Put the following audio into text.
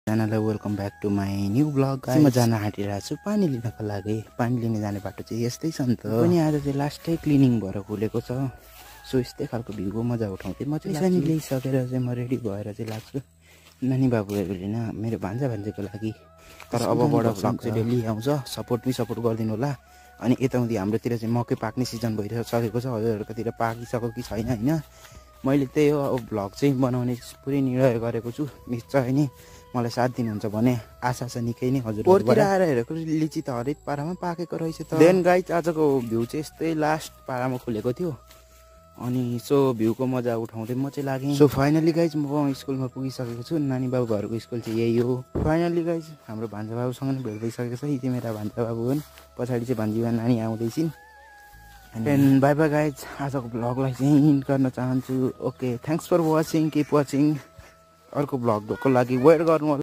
च्यानललाई welcome back to my new blog. म जान आँटिरहेको छु पानी लिनको लागि। पानी लिन जाने बाटो चाहिँ यस्तै छ नि त। पनि आज चाहिँ लास्टै क्लिनिङ भएर खुलेको छ। सो यस्तै खालको भ्यूको मजा उठाउँथे म चाहिँ। सानी ल्याइसकेर चाहिँ म रेडी भएर चाहिँ लाग्छु नानी बाबुहरूले न मेरो भान्जाको लागि। तर अबबाट भ्लग चाहिँ डेली आउँछ। सपोर्ट गरिदिनु होला। अनि यताउति हाम्रोतिर चाहिँ मकै पाक्ने सिजन भइसकेको छ। हजुरहरूकोतिर पाकिसक्यो कि छैन होइन। मैले त्यही हो अब भ्लग चाहिँ बनाउने पुरै निर्णय गरेको छु। निश्चय नि मलाई साथ दिनुहुन्छ भने आशा छ निकै नै। हजुरहरुबाट आएर हेरेको लिची त हरेक पारामा पाकेको रहेछ त। देन गाइज आजको भ्यू चाहिँ यस्तै लास्ट पारामा खुलेको थियो। अनि सो भ्यूको मजा उठाउँदै म चाहिँ लागेँ। सो फाइनली गाइज म स्कुलमा पुगिसकेको छु। नानी बाबु घरको स्कुल चाहिँ यही हो। फाइनली गाइज हाम्रो भान्जा बाबुसँग नै भेट भइसकेको छ। यी चाहिँ मेरा भान्जा बाबु हुन्। पछाडि चाहिँ भान्जीमा नानी आउँदैछिन्। And bye bye guys. आजको भ्लगलाई चाहिँ इन्ड गर्न चाहन्छु। Okay thanks for watching. Keep watching. अर्को भ्लगको लागि वेट गर्नु।